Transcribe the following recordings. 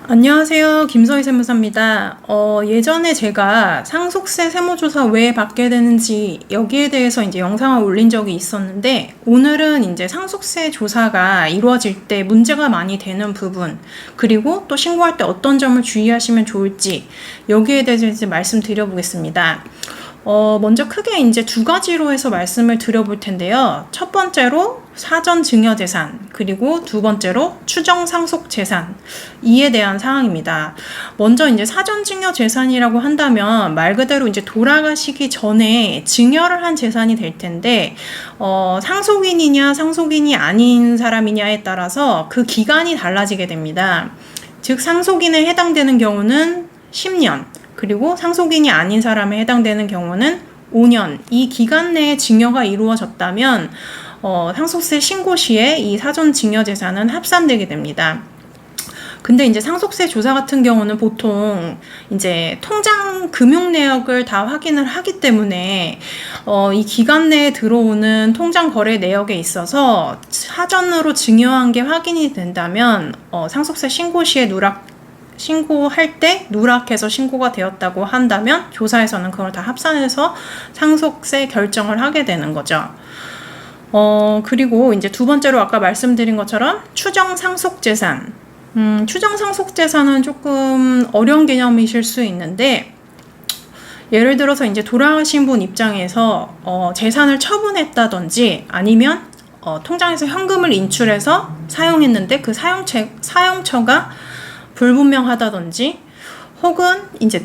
안녕하세요. 김서희 세무사입니다. 예전에 제가 상속세 세무조사 왜 받게 되는지 여기에 대해서 이제 영상을 올린 적이 있었는데, 오늘은 이제 상속세 조사가 이루어질 때 문제가 많이 되는 부분, 그리고 또 신고할 때 어떤 점을 주의하시면 좋을지 여기에 대해서 이제 말씀드려보겠습니다. 먼저 크게 이제 두 가지로 해서 말씀을 드려볼 텐데요. 첫 번째로 사전 증여 재산, 그리고 두 번째로 추정 상속 재산, 이에 대한 사항입니다. 먼저 이제 사전 증여 재산이라고 한다면 말 그대로 이제 돌아가시기 전에 증여를 한 재산이 될 텐데, 상속인이냐 상속인이 아닌 사람이냐에 따라서 그 기간이 달라지게 됩니다. 즉 상속인에 해당되는 경우는 10년, 그리고 상속인이 아닌 사람에 해당되는 경우는 5년, 이 기간 내에 증여가 이루어졌다면 상속세 신고 시에 이 사전 증여 재산은 합산되게 됩니다. 근데 이제 상속세 조사 같은 경우는 보통 이제 통장 금융 내역을 다 확인을 하기 때문에 이 기간 내에 들어오는 통장 거래 내역에 있어서 사전으로 증여한 게 확인이 된다면 상속세 신고 시에 신고할 때 누락해서 신고가 되었다고 한다면 조사에서는 그걸 다 합산해서 상속세 결정을 하게 되는 거죠. 그리고 이제 두 번째로 아까 말씀드린 것처럼 추정 상속 재산. 추정 상속 재산은 조금 어려운 개념이실 수 있는데, 예를 들어서 이제 돌아가신 분 입장에서 재산을 처분했다든지 아니면 통장에서 현금을 인출해서 사용했는데 그 사용처가 불분명하다든지, 혹은 이제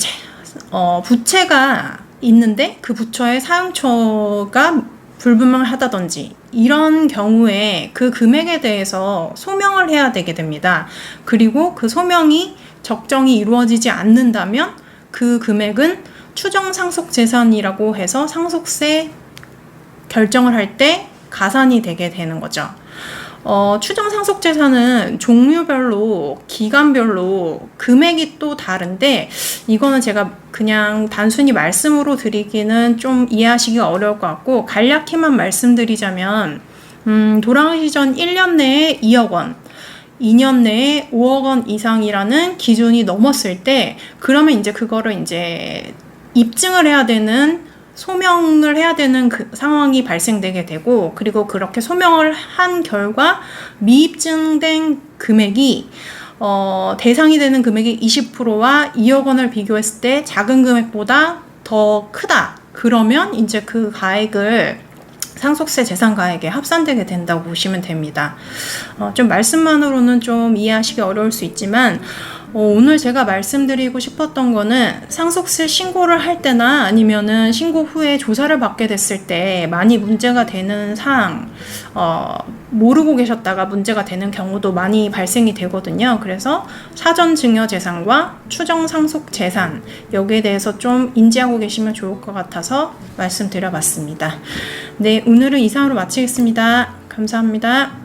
부채가 있는데 그 부처의 사용처가 불분명하다든지, 이런 경우에 그 금액에 대해서 소명을 해야 되게 됩니다. 그리고 그 소명이 적정히 이루어지지 않는다면 그 금액은 추정 상속 재산이라고 해서 상속세 결정을 할 때 가산이 되게 되는 거죠. 추정 상속 재산은 종류별로, 기간별로 금액이 또 다른데, 이거는 제가 그냥 단순히 말씀으로 드리기는 좀 이해하시기가 어려울 것 같고, 간략히만 말씀드리자면, 돌아가시 전 1년 내에 2억 원, 2년 내에 5억 원 이상이라는 기준이 넘었을 때, 그러면 이제 그거를 이제 입증을 해야 되는, 소명을 해야 되는 그 상황이 발생되게 되고, 그리고 그렇게 소명을 한 결과 미입증된 금액이 대상이 되는 금액이 20%와 2억 원을 비교했을 때 작은 금액보다 더 크다. 그러면 이제 그 가액을 상속세 재산 가액에 합산되게 된다고 보시면 됩니다. 좀 말씀만으로는 좀 이해하시기 어려울 수 있지만, 오늘 제가 말씀드리고 싶었던 거는 상속세 신고를 할 때나 아니면은 신고 후에 조사를 받게 됐을 때 많이 문제가 되는 사항, 모르고 계셨다가 문제가 되는 경우도 많이 발생이 되거든요. 그래서 사전 증여 재산과 추정 상속 재산, 여기에 대해서 좀 인지하고 계시면 좋을 것 같아서 말씀드려봤습니다. 네, 오늘은 이상으로 마치겠습니다. 감사합니다.